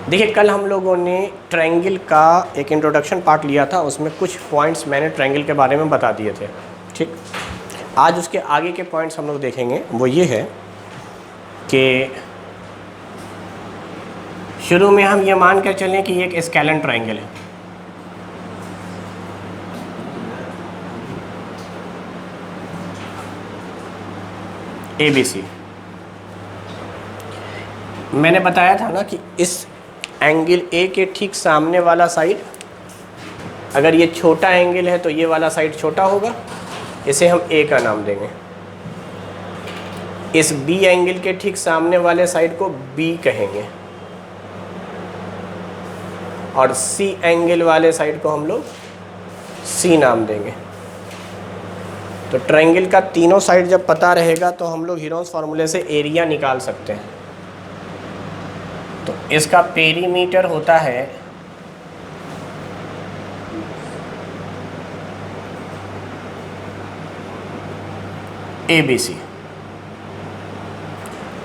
देखिए, कल हम लोगों ने ट्रायंगल का एक इंट्रोडक्शन पार्ट लिया था, उसमें कुछ पॉइंट्स मैंने ट्रायंगल के बारे में बता दिए थे। ठीक, आज उसके आगे के पॉइंट्स हम लोग देखेंगे। वो ये है कि शुरू में हम ये मान कर चलें कि ये एक स्केलन ट्रायंगल है। ABC। मैंने बताया था ना कि इस एंगल A के ठीक सामने वाला साइड, अगर ये छोटा एंगल है तो ये वाला साइड छोटा होगा, इसे हम A का नाम देंगे। इस B एंगल के ठीक सामने वाले साइड को B कहेंगे, और C एंगल वाले साइड को हम लोग C नाम देंगे। तो ट्रायंगल का तीनों साइड जब पता रहेगा तो हम लोग हीरोन्स फार्मूले से एरिया निकाल सकते हैं। तो इसका पेरीमीटर होता है ABC,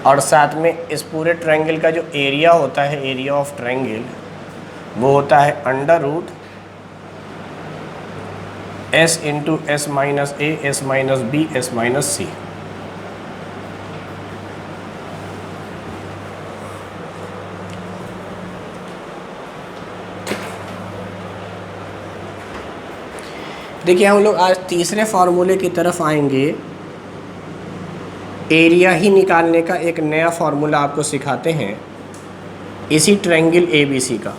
और साथ में इस पूरे ट्रायंगल का जो एरिया होता है, एरिया ऑफ ट्रायंगल, वो होता है under root S into S minus A, S minus B, S minus C। देखिए, हम लोग आज तीसरे फार्मूले की तरफ आएंगे। एरिया ही निकालने का एक नया फार्मूला आपको सिखाते हैं इसी ट्रायंगल ABC का।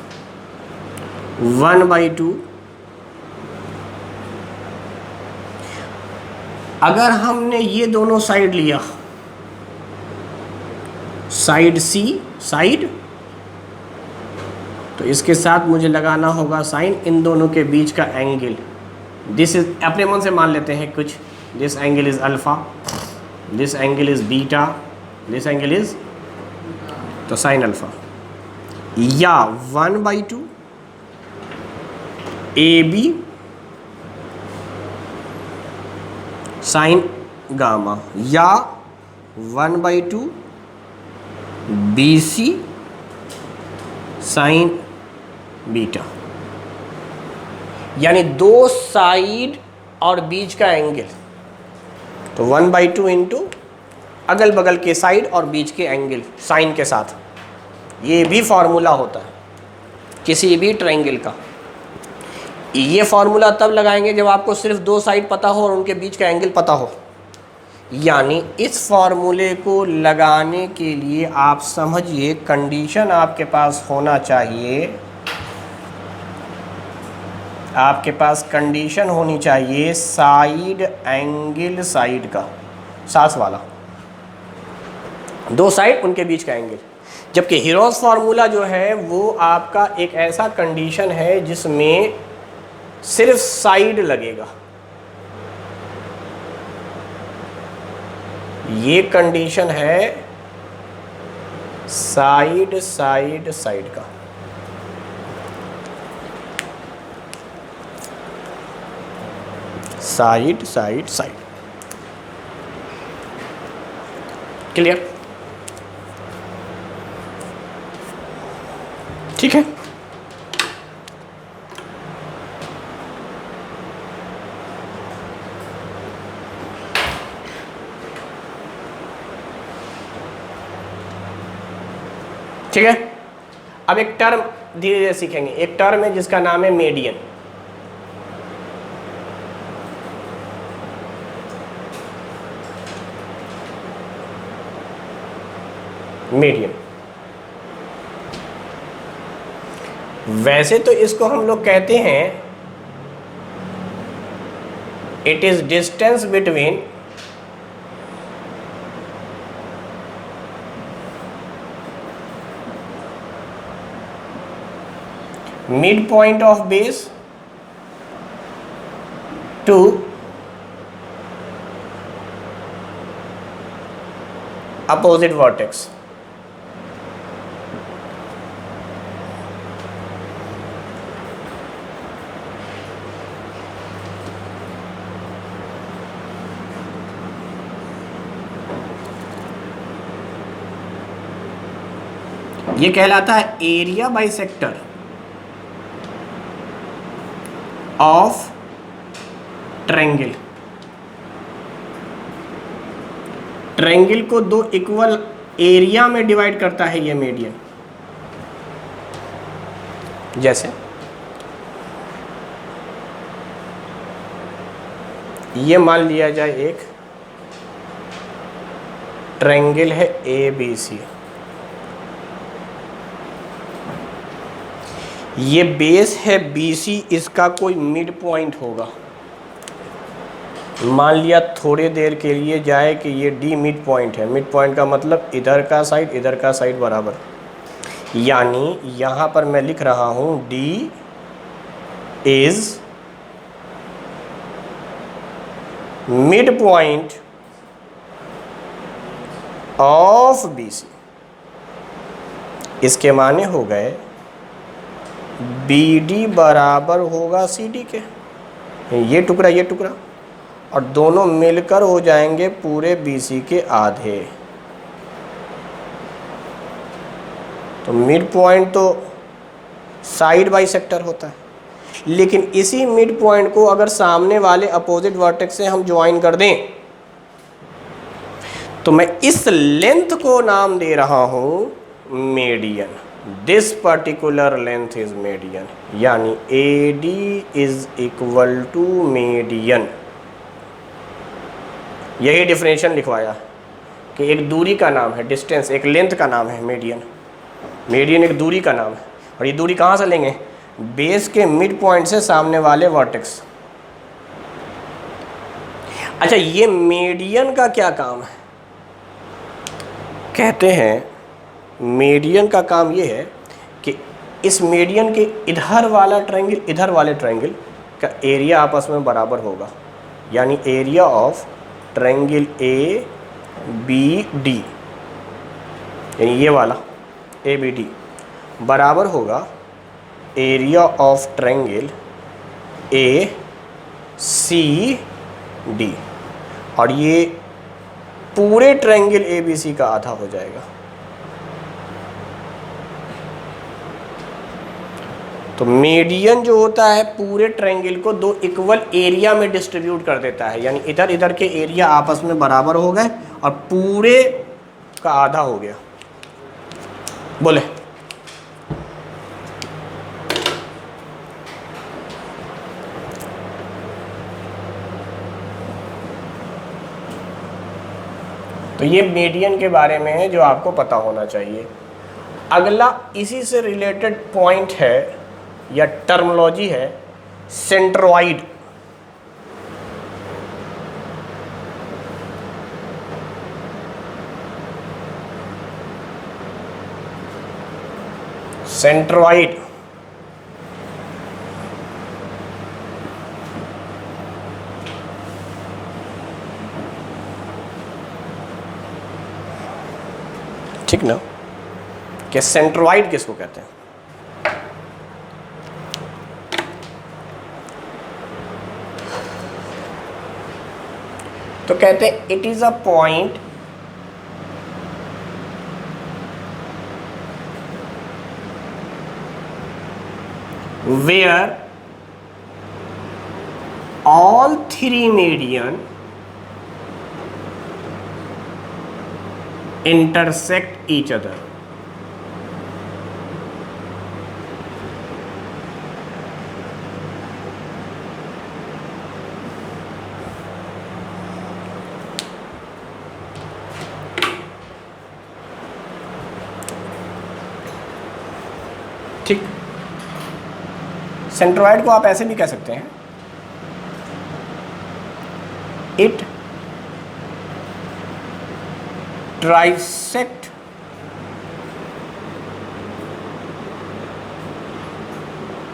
1/2, अगर हमने ये दोनों साइड लिया, साइड C साइड, तो इसके साथ मुझे लगाना होगा साइन इन दोनों के बीच का एंगल। दिस इज, अपने मन से मान लेते हैं कुछ, this angle is alpha, this angle is beta, this angle is, तो साइन अल्फा, या 1/2 AB साइन गामा, या 1/2 BC साइन बीटा। यानी दो साइड और बीच का एंगल, तो 1/2 इंटू अगल बगल के साइड और बीच के एंगल साइन के साथ। ये भी फार्मूला होता है किसी भी ट्रायंगल का। ये फार्मूला तब लगाएंगे जब आपको सिर्फ दो साइड पता हो और उनके बीच का एंगल पता हो। यानी इस फार्मूले को लगाने के लिए आप समझिए कंडीशन आपके पास होना चाहिए, आपके पास कंडीशन होनी चाहिए साइड एंगल साइड का, साथ वाला, दो साइड उनके बीच का एंगल। जबकि हीरोस फार्मूला जो है वो आपका एक ऐसा कंडीशन है जिसमें सिर्फ साइड लगेगा। ये कंडीशन है साइड साइड साइड का। Side side side, clear? ठीक है। ठीक है, अब एक टर्म धीरे धीरे सीखेंगे। एक टर्म है जिसका नाम है मीडियन। मीडियन, वैसे तो इसको हम लोग कहते हैं it is distance between mid point of base to opposite vertex. ये कहलाता है area bisector of triangle. Triangle को दो इक्वल एरिया में डिवाइड करता है ये मीडियन। जैसे ये मान लिया जाए एक ट्रायंगल है ABC, ये बेस है BC, इसका कोई मिड पॉइंट होगा। मान लिया थोड़ी देर के लिए जाए कि ये D मिड पॉइंट है। मिड पॉइंट का मतलब इधर का साइड बराबर, यानी यहाँ पर मैं लिख रहा हूँ D is mid point of BC। इसके माने हो गए BD बराबर होगा CD के, ये टुकड़ा और दोनों मिलकर हो जाएंगे पूरे BC के आधे। तो मिड पॉइंट तो साइड बाई सेक्टर होता है, लेकिन इसी मिड पॉइंट को अगर सामने वाले अपोजिट वर्टेक्स से हम ज्वाइन कर दें तो मैं इस लेंथ को नाम दे रहा हूं median. This particular length is median, यानी AD is equal to median. यही डिफरेंशिएशन लिखवाया कि एक दूरी का नाम है डिस्टेंस, एक लेंथ का नाम है मीडियन। मीडियन एक दूरी का नाम है, और ये दूरी कहाँ से लेंगे? बेस के मिड पॉइंट से सामने वाले वर्टेक्स। अच्छा, ये मीडियन का क्या काम है? कहते हैं मीडियन का काम ये है कि इस मीडियन के इधर वाला ट्रायंगल इधर वाले ट्रायंगल का एरिया आपस में बराबर होगा, यानी एरिया ऑफ ट्रायंगल ABD, यानी ये वाला ABD बराबर होगा एरिया ऑफ ट्रायंगल ACD, और ये पूरे ट्रायंगल ABC का आधा हो जाएगा। तो मीडियन जो होता है पूरे ट्रायंगल को दो इक्वल एरिया में डिस्ट्रीब्यूट कर देता है, यानी इधर इधर के एरिया आपस में बराबर हो गए और पूरे का आधा हो गया। बोले तो ये मीडियन के बारे में है जो आपको पता होना चाहिए। अगला इसी से रिलेटेड पॉइंट है या टर्मिनोलॉजी है सेंट्रोइड। सेंट्रोइड ठीक ना, कि सेंट्रोइड किसको कहते हैं? तो कहते हैं it is a point where all three median intersect each other. ठीक, सेंट्रोइड को आप ऐसे भी कह सकते हैं, it trisect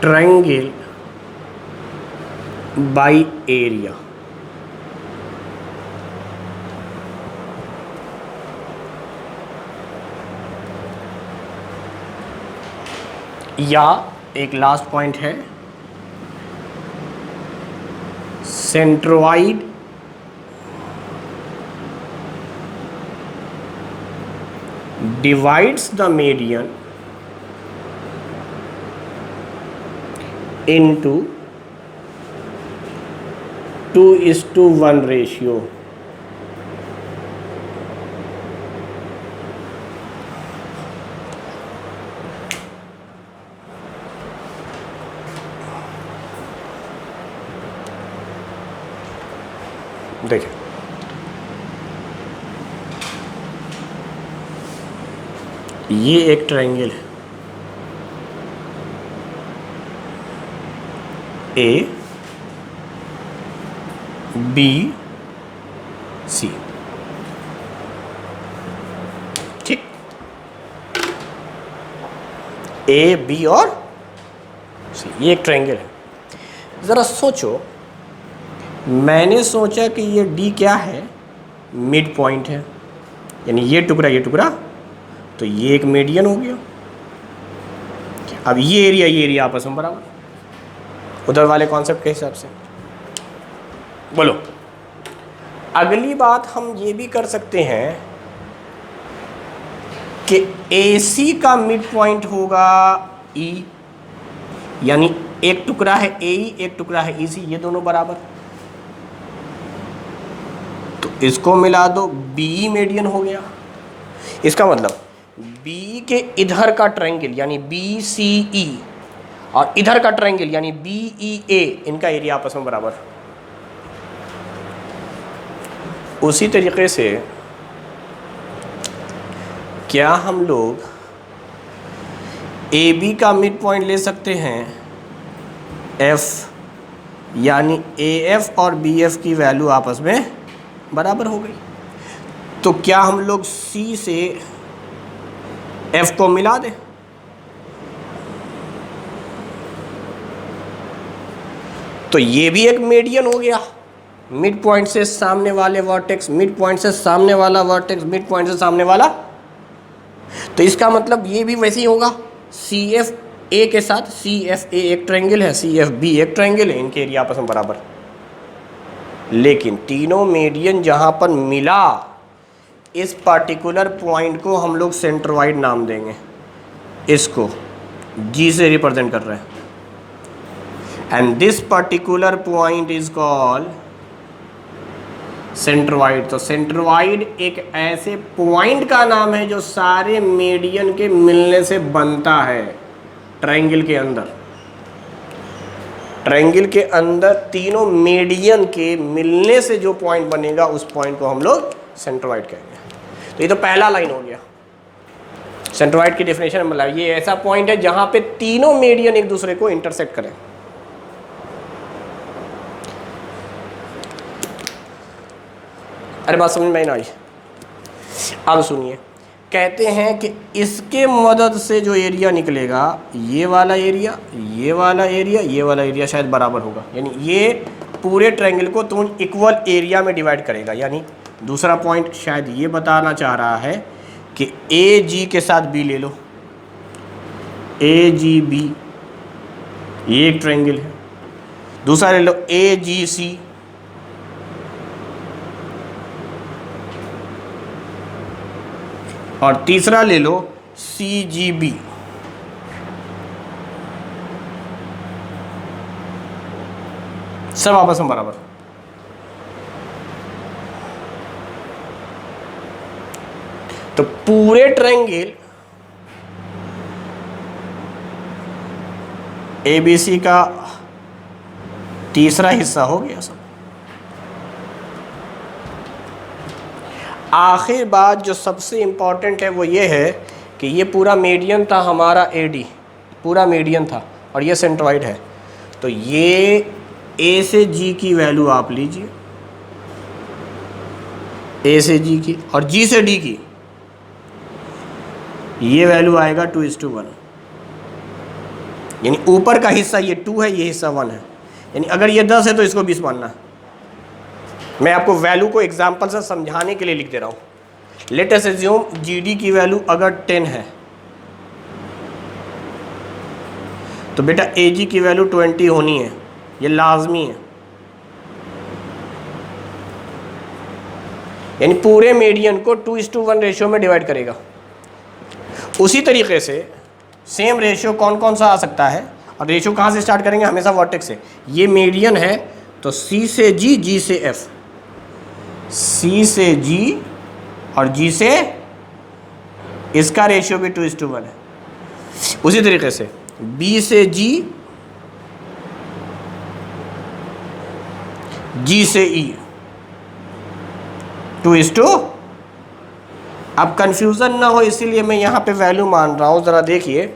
triangle by area। या एक लास्ट पॉइंट है centroid divides the median into 2:1 ratio. देखिए ये एक ट्रायंगल है ए बी सी, ठीक, ए बी और सी, ये एक ट्रायंगल है। ज़रा सोचो, मैंने सोचा कि ये डी क्या है, मिड पॉइंट है, यानी ये टुकड़ा, तो ये एक मीडियन हो गया। अब ये एरिया आपस में बराबर, उधर वाले कॉन्सेप्ट के हिसाब से बोलो। अगली बात हम ये भी कर सकते हैं कि AC का मिड पॉइंट होगा E, यानी एक टुकड़ा है AE, एक टुकड़ा है EC, ये दोनों बराबर, तो इसको मिला दो, BE मीडियन हो गया। इसका मतलब B के इधर का ट्रायंगल यानी BCE और इधर का ट्रायंगल यानी BEA, इनका एरिया आपस में बराबर। उसी तरीके से क्या हम लोग AB का मिड पॉइंट ले सकते हैं F, यानी AF और BF की वैल्यू आपस में बराबर हो गई, तो क्या हम लोग C से F को मिला दें? तो ये भी एक मीडियन हो गया, मिड पॉइंट से सामने वाले वर्टेक्स, मिड पॉइंट से सामने वाला वर्टेक्स, मिड पॉइंट से सामने वाला, तो इसका मतलब ये भी वैसे ही होगा। CFA के साथ CFA एक ट्रायंगल है, CFB एक ट्रायंगल है, इनके एरिया आपस में बराबर। लेकिन तीनों मीडियन जहाँ पर मिला, इस पर्टिकुलर पॉइंट को हम लोग सेंट्रोइड नाम देंगे, इसको G से रिप्रेजेंट कर रहे हैं, and this particular point is called centroid. तो सेंट्रोइड एक ऐसे पॉइंट का नाम है जो सारे मीडियन के मिलने से बनता है। ट्रायंगल के अंदर, ट्रायंगल के अंदर तीनों मीडियन के मिलने से जो पॉइंट बनेगा, उस पॉइंट को हम लोग सेंट्रोइड कहेंगे। तो ये तो पहला लाइन हो गया। सेंट्रोइड की डेफिनेशन मतलब ये ऐसा पॉइंट है जहां पे तीनों मीडियन एक दूसरे को इंटरसेक्ट करें। अरे बात समझ में नहीं आई? अब सुनिए, कहते हैं कि इसके मदद से जो एरिया निकलेगा, ये वाला एरिया, ये वाला एरिया, ये वाला एरिया शायद बराबर होगा, यानी ये पूरे ट्रायंगल को तुम इक्वल एरिया में डिवाइड करेगा। यानी दूसरा पॉइंट शायद ये बताना चाह रहा है कि AG के साथ B ले लो, AGB, ये एक ट्रायंगल है। दूसरा ले लो AGC, और तीसरा ले लो CGB। सब आपस में बराबर। तो पूरे ट्रायंगल ABC का तीसरा हिस्सा हो गया सब। आखिर बात जो सबसे इम्पॉर्टेंट है वो ये है कि ये पूरा मीडियन था हमारा AD, पूरा मीडियन था, और ये सेंट्रोइड है। तो ये A से G की वैल्यू आप लीजिए, A से G की, और G से D की, ये वैल्यू आएगा 2:1, यानी ऊपर का हिस्सा ये 2 है, ये हिस्सा 1 है। यानी अगर ये 10 है तो इसको 20 मानना है। मैं आपको वैल्यू को एग्जांपल से समझाने के लिए लिख दे रहा हूँ। लेट अस अज्यूम GD की वैल्यू अगर 10 है तो बेटा AG की वैल्यू 20 होनी है, ये लाजमी है। यानी पूरे मीडियन को 2:1 रेशियो में डिवाइड करेगा। उसी तरीके से सेम रेशियो कौन कौन सा आ सकता है? और रेशियो कहाँ से स्टार्ट करेंगे, हमेशा वर्टेक्स से। ये मीडियन है तो C से G, G से F, C से G और G से, इसका रेशियो भी 2:1 है। उसी तरीके से B से G, G से E 2:। अब कंफ्यूजन ना हो इसीलिए मैं यहाँ पे वैल्यू मान रहा हूँ, ज़रा देखिए,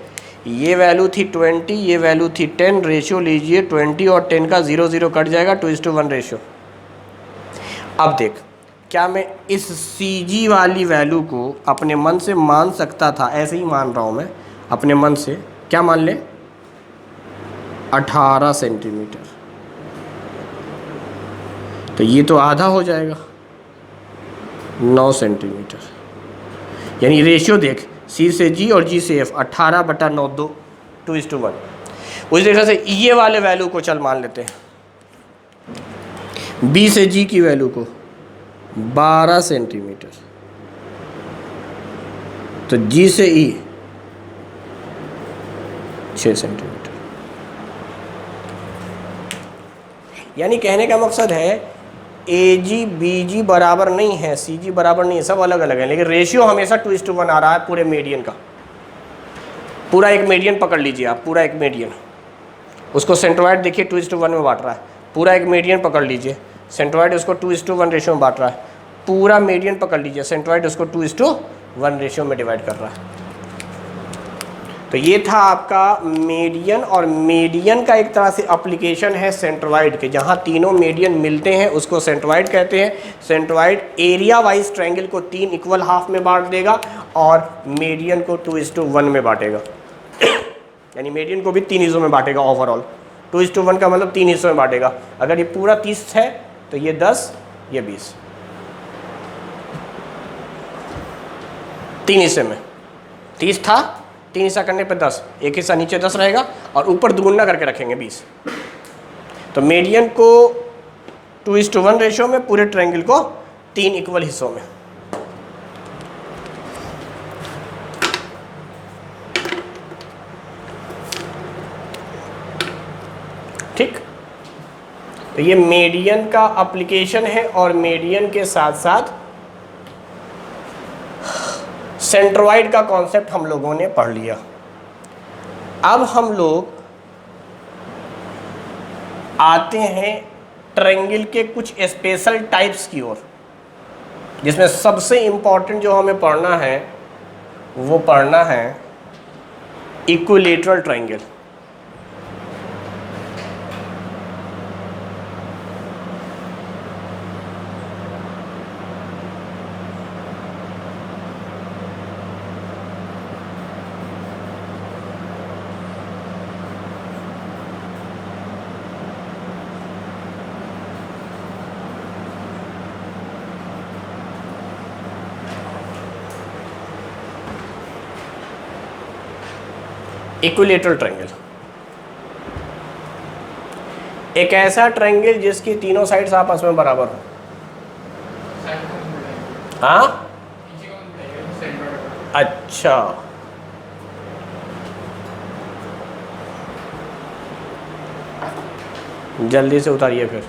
ये वैल्यू थी 20, ये वैल्यू थी 10, रेशियो लीजिए 20 और 10 का 0 0 कट जाएगा, 2:1 रेशियो। अब देख, क्या मैं इस CG वाली वैल्यू को अपने मन से मान सकता था, ऐसे ही मान रहा हूँ मैं अपने मन से, क्या मान ले, 18 सेंटीमीटर, तो ये तो आधा हो जाएगा, 9 सेंटीमीटर। यानी रेशियो देख, C से G और G से F 18/9 2:1। उसी तरह से ये वाले वैल्यू को चल मान लेते हैं, B से G की वैल्यू को 12 सेंटीमीटर, तो G से E 6 सेंटीमीटर। यानी कहने का मकसद है AG BG बराबर नहीं है, CG बराबर नहीं है, सब अलग अलग है, लेकिन रेशियो हमेशा 2:1 आ रहा है पूरे मीडियन का। पूरा एक मीडियन पकड़ लीजिए आप, पूरा एक मीडियन, उसको सेंट्रोइड देखिए 2:1 में बांट रहा है। पूरा एक मीडियन पकड़ लीजिए, सेंट्रोइड उसको 2:1 रेशियो में बांट रहा है। पूरा मीडियन पकड़ लीजिए, सेंट्रोइड उसको 2:1 रेशियो में डिवाइड कर रहा है। तो ये था आपका मीडियन, और मीडियन का एक तरह से एप्लीकेशन है सेंट्रोइड के, जहाँ तीनों मीडियन मिलते हैं उसको सेंट्रोइड कहते हैं। सेंट्रोइड एरिया वाइज ट्रायंगल को 3 इक्वल हाफ में बांट देगा और मीडियन को 2:1 में बांटेगा। यानी मीडियन को भी 3 हिस्सों में बांटेगा ओवरऑल। 2:1 का मतलब 3 हिस्सों में बांटेगा। अगर ये पूरा 30 है तो ये 10, ये 20, 3 हिस्से में। 30 था, 3 हिस्सा करने पर 10, एक हिस्सा नीचे 10 रहेगा और ऊपर दुगुना करके रखेंगे 20। तो मीडियन को 2:1 रेशियो में, पूरे ट्रायंगल को 3 इक्वल हिस्सों में। ठीक, तो ये मीडियन का एप्लीकेशन है और मीडियन के साथ साथ सेंट्रोइड का कॉन्सेप्ट हम लोगों ने पढ़ लिया। अब हम लोग आते हैं ट्रायंगल के कुछ स्पेशल टाइप्स की ओर, जिसमें सबसे इम्पॉर्टेंट जो हमें पढ़ना है वो पढ़ना है इक्विलैटरल ट्रायंगल। इक्विलैटरल ट्रायंगल एक ऐसा ट्रायंगल जिसकी तीनों साइड्स आपस में बराबर हो। हाँ, अच्छा, जल्दी से उतारिए फिर।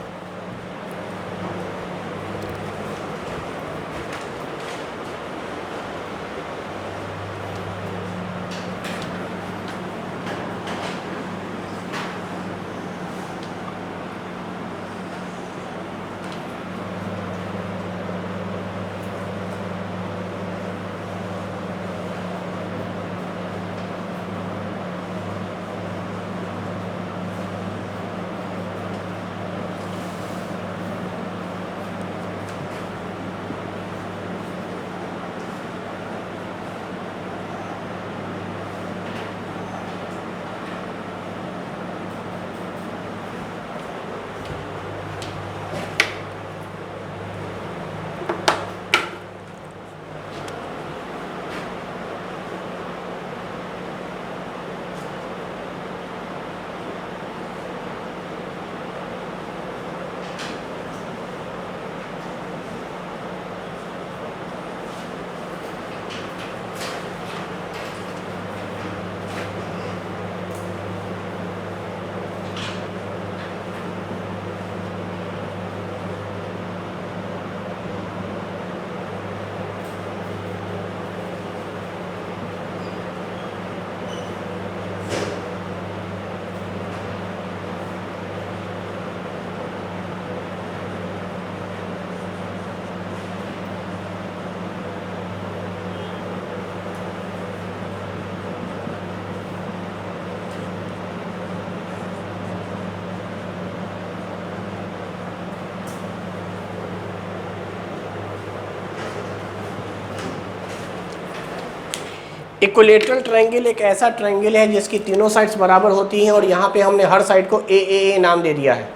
इक्विलेटरल ट्रायंगल एक ऐसा ट्रायंगल है जिसकी तीनों साइड्स बराबर होती हैं और यहाँ पे हमने हर साइड को ए नाम दे दिया है।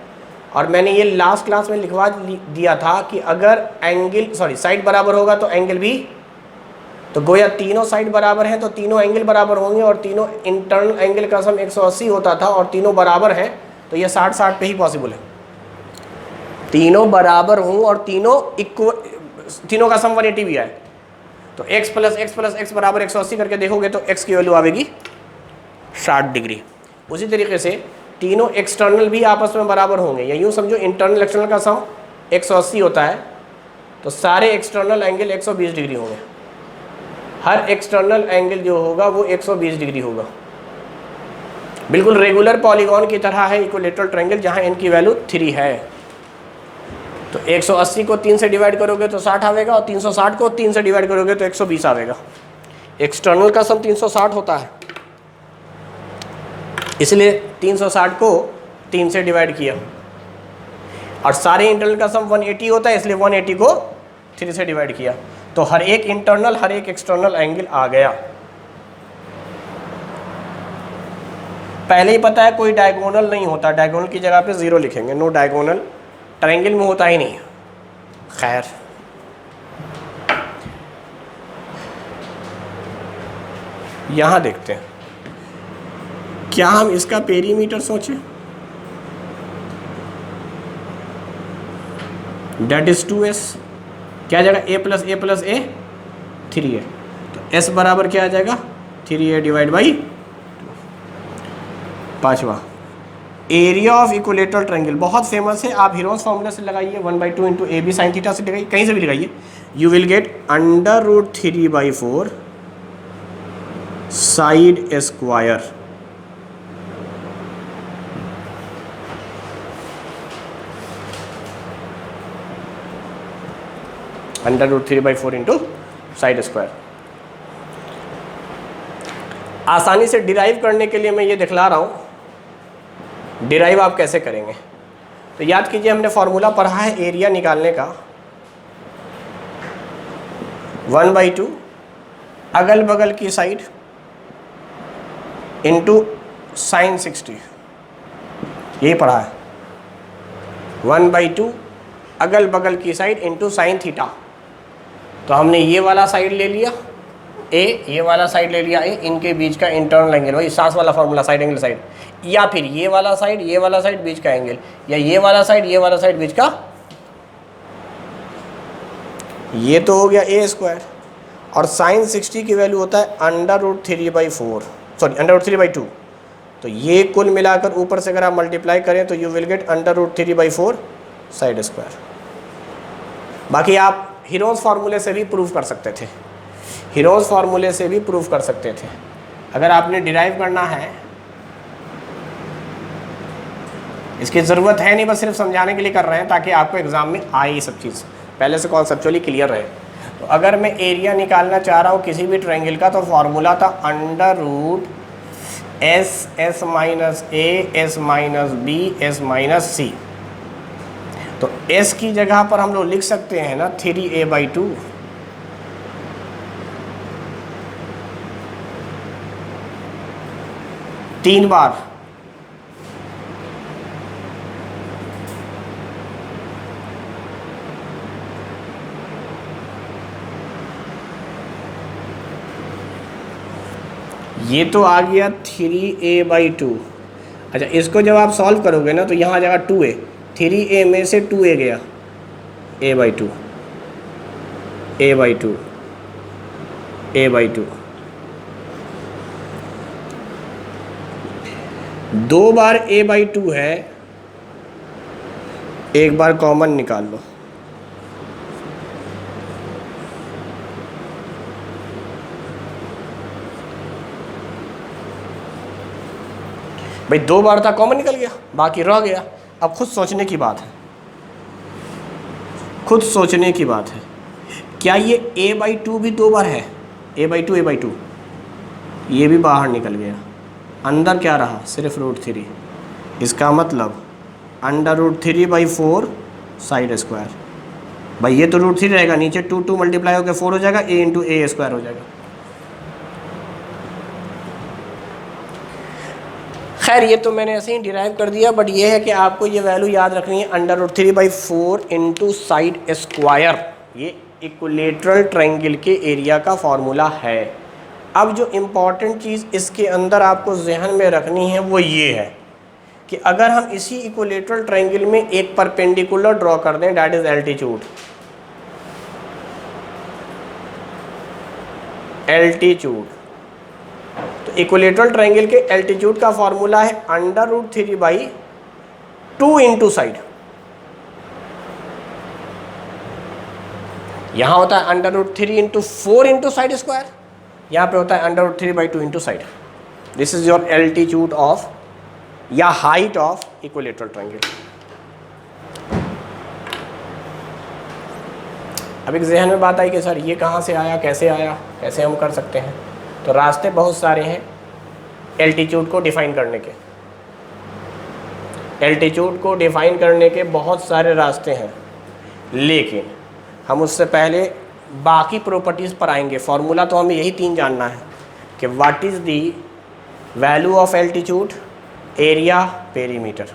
और मैंने ये लास्ट क्लास में लिखवा दिया था कि अगर साइड बराबर होगा तो एंगल भी, तो गोया तीनों साइड बराबर हैं तो तीनों एंगल बराबर होंगे, और तीनों इंटरनल एंगल का सम 180 होता था और तीनों बराबर हैं, तो ये 60-60 पे ही पॉसिबल है। तीनों बराबर हों और तीनों का सम 180 भी आए, तो x प्लस x बराबर 180 करके देखोगे तो x की वैल्यू आएगी 60 डिग्री। उसी तरीके से तीनों एक्सटर्नल भी आपस में बराबर होंगे, या यूँ समझो इंटरनल एक्सटर्नल का सम 180 होता है तो सारे एक्सटर्नल एंगल 120 डिग्री होंगे। हर एक्सटर्नल एंगल जो होगा वो 120 डिग्री होगा। बिल्कुल रेगुलर पॉलीगॉन की तरह है इक्विलेटरल ट्रायंगल, जहाँ इनकी वैल्यू 3 है। तो 180 को 3 से डिवाइड करोगे तो 60 आवेगा, और 360 को 3 से डिवाइड करोगे तो 120 आवेगा। एक्सटर्नल का सम 360 होता है, इसलिए 360 को 3 से डिवाइड किया, और सारे इंटरनल का सम 180 होता है, इसलिए 180 को 3 से डिवाइड किया, तो हर एक इंटरनल हर एक एक्सटर्नल एंगल आ गया। पहले ही पता है कोई डायगोनल नहीं होता, डायगोनल की जगह पे 0 लिखेंगे, नो डायगोनल ट्रायंगल में होता ही नहीं। खैर, यहाँ देखते हैं क्या हम इसका पेरीमीटर सोचें। डेट इज 2s, क्या आ जाएगा a प्लस a 3a, तो s बराबर क्या आ जाएगा 3a डिवाइड बाई 2। पाँचवा, एरिया ऑफ इक्विलेटरल ट्रायंगल बहुत फेमस है, आप हीरोज फार्मूला से लगाइए 1/2 into a b sine theta से लगाइए, कहीं से भी लगाइए, you will get √3/4 side square. √3/4 into side square. आसानी से डिराइव करने के लिए मैं ये दिखला रहा हूँ, डिराइव आप कैसे करेंगे। तो याद कीजिए हमने फॉर्मूला पढ़ा है एरिया निकालने का, 1/2 अगल बगल की साइड इंटू साइन 60, यही पढ़ा है। 1/2 अगल बगल की साइड इंटू साइन थीटा, तो हमने ये वाला साइड ले लिया a, ये वाला साइड ले लिया a, इनके बीच का इंटरनल एंगल, वही सास वाला फॉर्मूला साइड एंगल साइड, या फिर ये वाला साइड बीच का एंगल, या ये वाला साइड बीच का, ये तो हो गया a स्क्वायर। और साइन 60 की वैल्यू होता है √3/2, तो ये कुल मिलाकर ऊपर से अगर आप मल्टीप्लाई करें तो you will get √3/4 side square. बाकी आप हीरोज फार्मूले से भी प्रूव कर सकते थे, अगर आपने डिराइव करना है, इसकी ज़रूरत है नहीं, बस सिर्फ समझाने के लिए कर रहे हैं ताकि आपको एग्ज़ाम में आए ये सब चीज़, पहले से कॉन्सेप्चुअली क्लियर रहे। तो अगर मैं एरिया निकालना चाह रहा हूँ किसी भी ट्रायंगल का, तो फार्मूला था √s minus a s minus b s minus c। तो s की जगह पर हम लोग लिख सकते हैं ना 3a/2, तीन बार, ये तो आ गया 3a/2। अच्छा, इसको जब आप सॉल्व करोगे ना तो यहाँ आ जाएगा 2a, 3a में से 2a गया, a/2 दो बार a/2 है, एक बार कॉमन निकाल लो, भाई 2 बार था, कॉमन निकल गया, बाकी रह गया। अब खुद सोचने की बात है, क्या ये a/2 भी 2 बार है? a/2 ये भी बाहर निकल गया, अंदर क्या रहा? सिर्फ √3। इसका मतलब √3/4 साइड स्क्वायर। भाई ये तो √3 रहेगा, नीचे 2 मल्टीप्लाई होकर 4 हो जाएगा, a इंटू a स्क्वायर हो जाएगा। खैर ये तो मैंने ऐसे ही डिराइव कर दिया, बट ये है कि आपको ये वैल्यू याद रखनी है, √3/4 इंटू साइड स्क्वायर, ये इक्विलेटरल ट्रायंगल के एरिया का फॉर्मूला है। अब जो इम्पॉर्टेंट चीज़ इसके अंदर आपको जहन में रखनी है वो ये है कि अगर हम इसी इक्विलेटरल ट्रायंगल में एक परपेंडिकुलर ड्रॉ कर दें, दैट इज एल्टीट्यूड, तो इक्विलेटरल ट्रायंगल के एल्टीट्यूड का फॉर्मूला है √3/2 इंटू साइड। यहां होता है √3 इंटू 4 इंटू साइड स्क्वायर, यहां पे होता है √3/2 into side. This is your altitude of या हाइट ऑफ इक्विलेटरल ट्रायंगल। अब एक जहन में बात आई कि सर ये कहाँ से आया, कैसे आया, कैसे हम कर सकते हैं। तो रास्ते बहुत सारे हैं एल्टीट्यूड को डिफाइन करने के, एल्टीट्यूड को डिफाइन करने के बहुत सारे रास्ते हैं, लेकिन हम उससे पहले बाकी प्रॉपर्टीज़ पर आएंगे। फॉर्मूला तो हमें यही 3 जानना है कि what is the value of altitude, area, perimeter.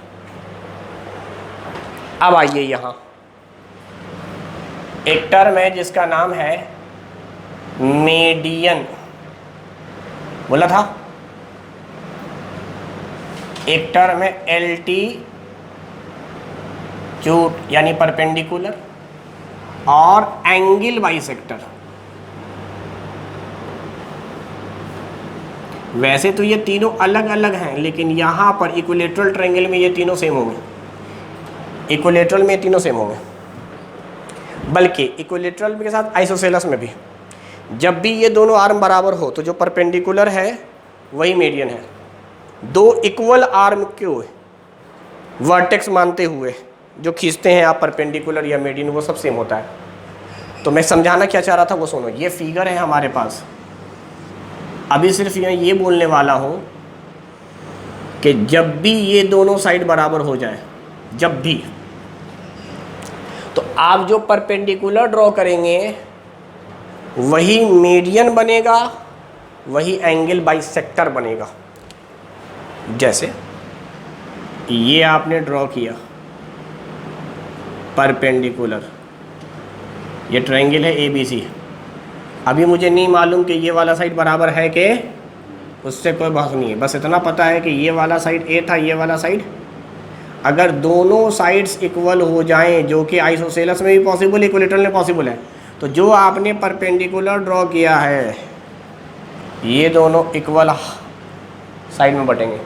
अब आइए यहाँ एक टर्म है जिसका नाम है मीडियन, बोला था। एक टर्म है एल्टीट्यूड यानी परपेंडिकुलर, और एंगल बाइसेक्टर। वैसे तो ये तीनों अलग अलग हैं, लेकिन यहाँ पर इक्विलेटरल ट्रायंगल में ये तीनों सेम होंगे, इक्विलेटरल में तीनों सेम होंगे, बल्कि इक्विलेटरल के साथ आइसोसेलेस में भी जब भी ये दोनों आर्म बराबर हो तो जो परपेंडिकुलर है वही मीडियन है। दो इक्वल आर्म को वर्टेक्स मानते हुए जो खींचते हैं आप परपेंडिकुलर या मीडियन, वो सब सेम होता है। तो मैं समझाना क्या चाह रहा था वो सुनो। ये फिगर है हमारे पास, अभी सिर्फ ये बोलने वाला हूँ कि जब भी ये दोनों साइड बराबर हो जाए, जब भी, तो आप जो परपेंडिकुलर ड्रॉ करेंगे वही मीडियन बनेगा, वही एंगल बाइसेक्टर बनेगा। जैसे ये आपने ड्रॉ किया परपेंडिकुलर, ये ट्रायंगल है ABC। अभी मुझे नहीं मालूम कि ये वाला साइड बराबर है कि उससे कोई बहस नहीं है, बस इतना पता है कि ये वाला साइड A था, ये वाला साइड, अगर दोनों साइड्स इक्वल हो जाएं, जो कि आइसोसेलेस में भी पॉसिबल, इक्विलेटरल में पॉसिबल है, तो जो आपने परपेंडिकुलर ड्रॉ किया है ये दोनों इक्वल साइड में बटेंगे।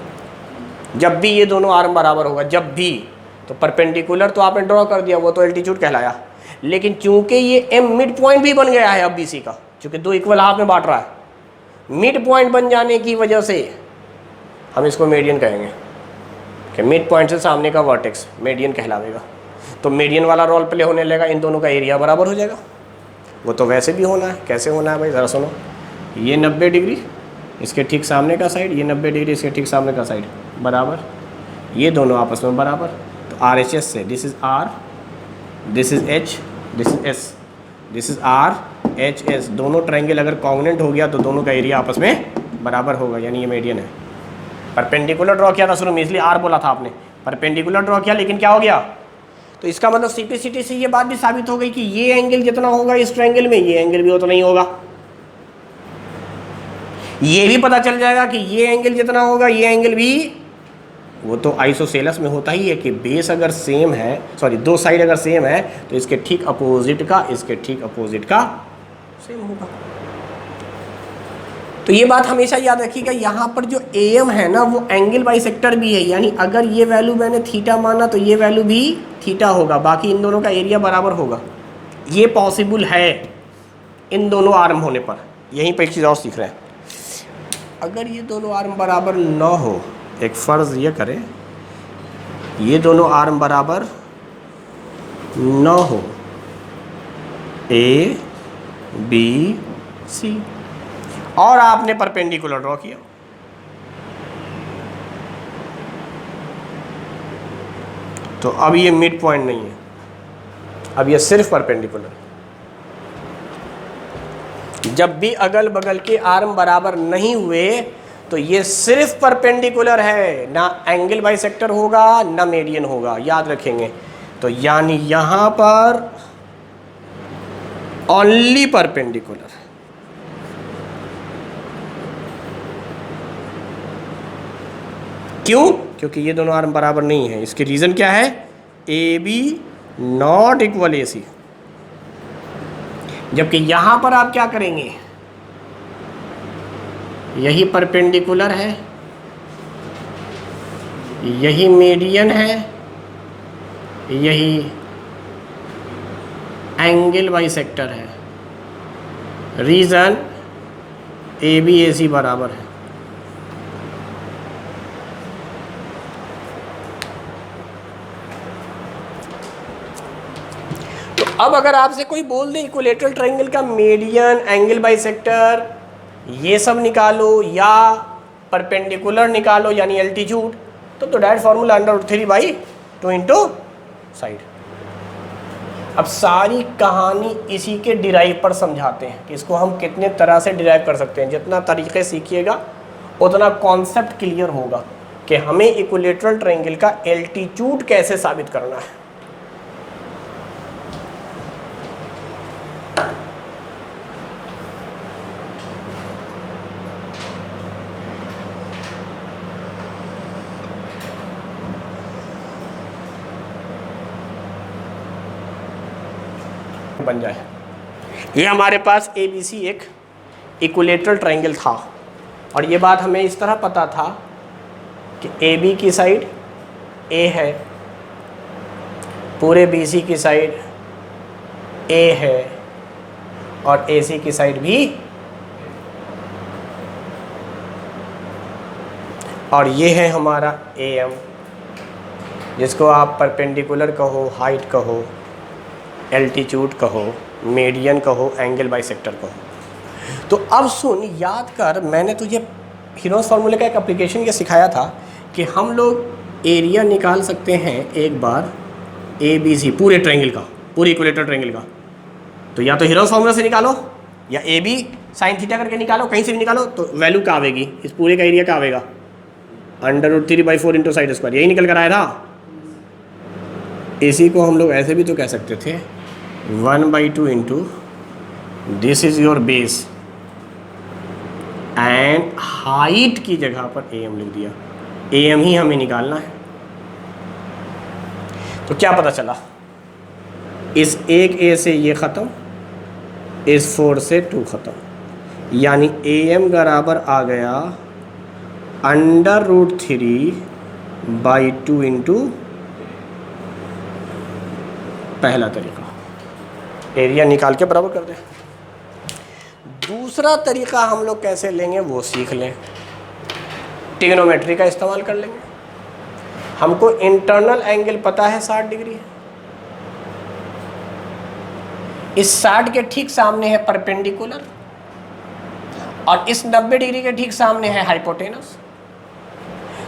जब भी ये दोनों आर्म बराबर होगा, जब भी, तो परपेंडिकुलर तो आपने ड्रॉ कर दिया, वो तो एल्टीट्यूड कहलाया, लेकिन चूंकि ये M मिड पॉइंट भी बन गया है अब BC का, चूंकि दो इक्वल हाफ में बांट रहा है, मिड पॉइंट बन जाने की वजह से हम इसको मीडियन कहेंगे कि मिड पॉइंट से सामने का वर्टेक्स मीडियन कहलावेगा। तो मीडियन वाला रोल प्ले होने लगेगा, इन दोनों का एरिया बराबर हो जाएगा। वो तो वैसे भी होना है, कैसे होना है भाई ज़रा सुनो। ये 90 डिग्री इसके ठीक सामने का साइड, ये 90 डिग्री इसके ठीक सामने का साइड, बराबर, ये दोनों आपस में बराबर। तो RHS से this is R, this is H, this is S, this is RHS, दोनों ट्रायंगल अगर कॉन्ग्रुएंट हो गया तो दोनों का एरिया आपस में बराबर होगा, यानी ये मीडियन है। परपेंडिकुलर ड्रॉ किया था शुरू में, इसलिए R बोला था आपने, परपेंडिकुलर ड्रॉ किया, लेकिन क्या हो गया, तो इसका मतलब सिंपलिसिटी से ये बात भी साबित हो गई कि ये एंगल जितना होगा इस ट्रायंगल में, ये एंगल भी उतना ही होगा। ये भी पता चल जाएगा कि ये एंगल जितना होगा ये एंगल भी, वो तो आइसोसेलेस में होता ही है कि बेस अगर सेम है, सॉरी दो साइड अगर सेम है तो इसके ठीक अपोजिट का, इसके ठीक अपोजिट का सेम होगा। तो ये बात हमेशा याद रखिएगा। यहाँ पर जो AM है ना वो एंगल बाइसेक्टर भी है, यानी अगर ये वैल्यू मैंने थीटा माना तो ये वैल्यू भी थीटा होगा, बाकी इन दोनों का एरिया बराबर होगा। ये पॉसिबल है इन दोनों आर्म होने पर। यहीं पर एक चीज़ और सीख रहे हैं, अगर ये दोनों आर्म बराबर ना हो, एक फ़र्ज़ ये करें ये दोनों आर्म बराबर ना हो, A B C, और आपने परपेंडिकुलर ड्रॉ किया, तो अब ये मिड पॉइंट नहीं है, अब ये सिर्फ परपेंडिकुलर। जब भी अगल बगल के आर्म बराबर नहीं हुए तो तो ये सिर्फ परपेंडिकुलर है, ना एंगल बाइसेक्टर होगा ना मीडियन होगा, याद रखेंगे। तो यानी यहां पर ओनली परपेंडिकुलर। क्यों? क्योंकि ये दोनों आर्म बराबर नहीं है। इसके रीजन क्या है? ए बी नॉट इक्वल ए सी। जबकि यहां पर आप क्या करेंगे, यही परपेंडिकुलर है, यही मीडियन है, यही एंगल बाइसेक्टर है। रीजन ए बी ए सी बराबर है। तो अब अगर आपसे कोई बोल दे इक्विलेटरल ट्रायंगल का मीडियन, एंगल बाइसेक्टर ये सब निकालो या परपेंडिकुलर निकालो यानी एल्टीट्यूड, तो डायरेक्ट फार्मूला √3/2 इंटू साइड। अब सारी कहानी इसी के डिराइव पर समझाते हैं कि इसको हम कितने तरह से डिराइव कर सकते हैं। जितना तरीके सीखिएगा उतना कॉन्सेप्ट क्लियर होगा कि हमें इक्विलेटरल ट्रायंगल का एल्टीट्यूड कैसे साबित करना है। बन जाए। ये हमारे पास ABC एक इक्विलेटरल ट्रायंगल था और ये बात हमें इस तरह पता था कि AB की साइड A है, पूरे BC की साइड A है और AC की साइड भी, और ये है हमारा AM, जिसको आप परपेंडिकुलर कहो, हाइट कहो, एल्टीट्यूड कहो, मीडियन कहो, एंगल बाइसेक्टर कहो। तो अब सुन, याद कर, मैंने तुझे हीरोस फार्मूले का एक एप्लीकेशन ये सिखाया था कि हम लोग एरिया निकाल सकते हैं एक बार ABC पूरे ट्रायंगल का, पूरे इक्विलेटरल ट्रायंगल का। तो या तो हीरोस फार्मूला से निकालो या AB sin थीटा करके निकालो, कहीं से भी निकालो। तो वैल्यू क्या आवेगी, इस पूरे का एरिया क्या आवेगा, √3/4 इंटू साइड स्क्वायर। यही निकल कर आया था। AC को हम लोग ऐसे भी तो कह सकते थे 1/2 into this is your base and height की जगह पर AM लिख दिया। AM ही हमें निकालना है। तो क्या पता चला, इस एक A से ये ख़त्म, इस 4 से 2 ख़त्म, यानी AM बराबर आ गया √3/2 इंटू पहला तरीका, एरिया निकाल के बराबर कर दे। दूसरा तरीका हम लोग कैसे लेंगे वो सीख लें, ट्रिग्नोमेट्री का इस्तेमाल कर लेंगे। हमको इंटरनल एंगल पता है 60 डिग्री है, इस 60 के ठीक सामने है परपेंडिकुलर और इस 90 डिग्री के ठीक सामने है हाइपोटेनस।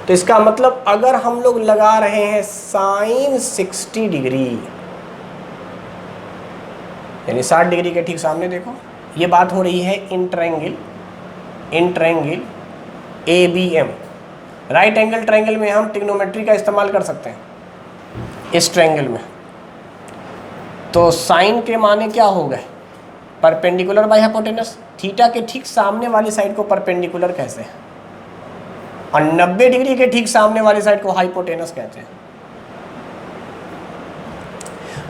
तो इसका मतलब अगर हम लोग लगा रहे हैं sin 60 डिग्री, यानी 60 डिग्री के ठीक सामने देखो, ये बात हो रही है in triangle ABM। Right angle triangle में हम ट्रिग्नोमेट्री का इस्तेमाल कर सकते हैं इस ट्रायंगल में। तो साइन के माने क्या हो गए, परपेंडिकुलर बाय हाइपोटेनस। थीटा के ठीक सामने वाली साइड को परपेंडिकुलर कहते हैं और 90 डिग्री के ठीक सामने वाली साइड को हाइपोटेनस कहते हैं।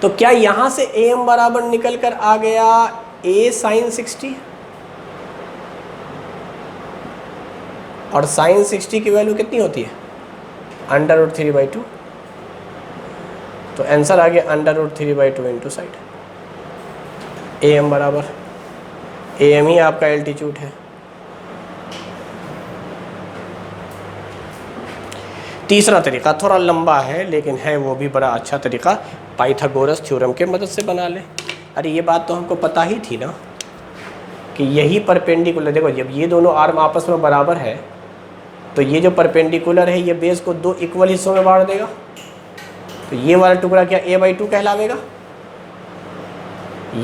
तो क्या यहां से AM बराबर निकल कर आ गया A sin 60 और sin 60 की वैल्यू कितनी होती है, √3/2। तो आंसर आ गया √3/2 इंटू साइड। AM बराबर, AM ही आपका एल्टीट्यूड है। तीसरा तरीका थोड़ा लंबा है लेकिन है वो भी बड़ा अच्छा तरीका, पाइथागोरस थ्योरम के मदद से बना ले। अरे ये बात तो हमको पता ही थी ना कि यही परपेंडिकुलर, देखो जब ये दोनों आर्म आपस में बराबर है तो ये जो परपेंडिकुलर है ये बेस को 2 इक्वल हिस्सों में बांट देगा। तो ये वाला टुकड़ा क्या A/2 कहलावेगा,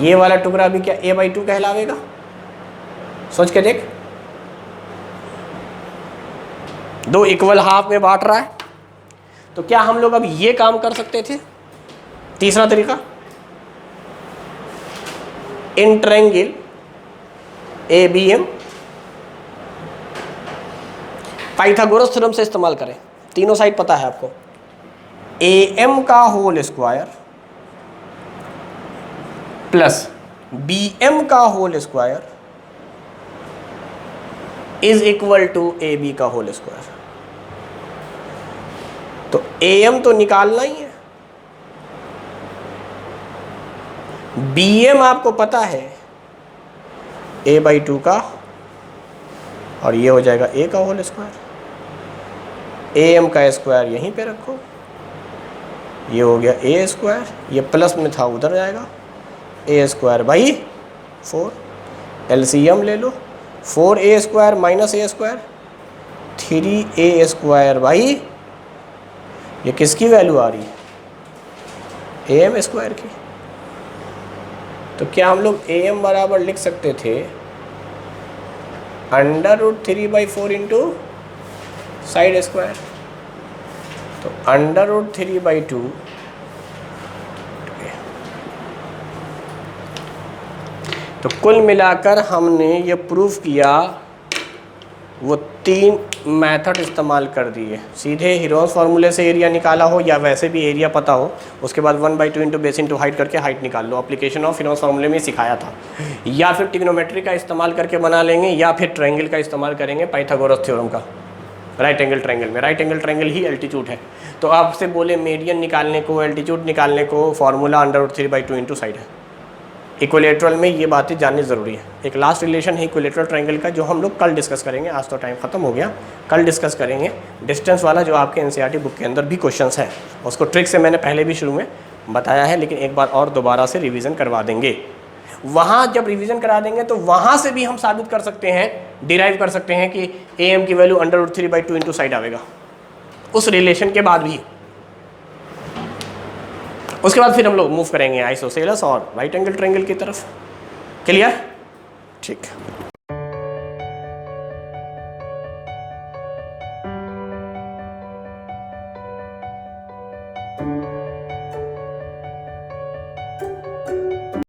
ये वाला टुकड़ा भी क्या A/2 कहलावेगा। सोच के देख, दो इक्वल हाफ में बांट रहा है। तो क्या हम लोग अब ये काम कर सकते थे? तीसरा तरीका, in triangle ABM Pythagoras theorem से इस्तेमाल करें। तीनों साइड पता है आपको। AM का होल स्क्वायर प्लस BM का whole square is equal to AB का होल स्क्वायर। तो AM तो निकालना ही है, BM आपको पता है A/2 का, और ये हो जाएगा A का होल स्क्वायर। AM का स्क्वायर यहीं पे रखो, ये हो गया A स्क्वायर, ये प्लस में था उधर जाएगा, A स्क्वायर बाई 4। LCM ले लो, 4A square minus A square 3A square by, ये किसकी वैल्यू आ रही है? AM स्क्वायर की। तो क्या हम लोग AM बराबर लिख सकते थे √3/4 इंटू साइड स्क्वायर। तो √3/2 तो कुल मिलाकर हमने ये प्रूफ किया, वो 3 मेथड इस्तेमाल कर दिए। सीधे हीरोस फार्मूले से एरिया निकाला हो या वैसे भी एरिया पता हो, उसके बाद 1/2 इंटू बेस इंटू हाइट करके हाइट निकाल लो। एप्लीकेशन ऑफ हीरोस फार्मूले में सिखाया था। या फिर ट्रिग्नोमेट्री का इस्तेमाल करके बना लेंगे, या फिर ट्रायंगल का इस्तेमाल करेंगे पाइथागोरस थ्योरम का। राइट एंगल ट्रायंगल में, राइट एंगल ट्रायंगल ही एल्टीट्यूड है। तो आपसे बोले मीडियन निकालने को, एल्टीट्यूड निकालने को, फॉर्मूला √3/2 इंटू साइड है। इक्विलेटरल में ये बातें जाननी ज़रूरी है। एक लास्ट रिलेशन है इक्विलेटरल ट्रायंगल का, जो हम लोग कल डिस्कस करेंगे। आज तो टाइम ख़त्म हो गया, कल डिस्कस करेंगे। डिस्टेंस वाला जो आपके NCERT बुक के अंदर भी क्वेश्चंस है, उसको ट्रिक से मैंने पहले भी शुरू में बताया है, लेकिन एक बार और दोबारा से रिवीजन करवा देंगे। वहाँ जब रिवीजन करा देंगे तो वहाँ से भी हम साबित कर सकते हैं, डिराइव कर सकते हैं कि AM की वैल्यू √3/2 इंटू साइड आएगा, उस रिलेशन के बाद भी। उसके बाद फिर हम लोग मूव करेंगे आइसोसेलेस और राइट एंगल ट्रायंगल की तरफ। क्लियर? ठीक।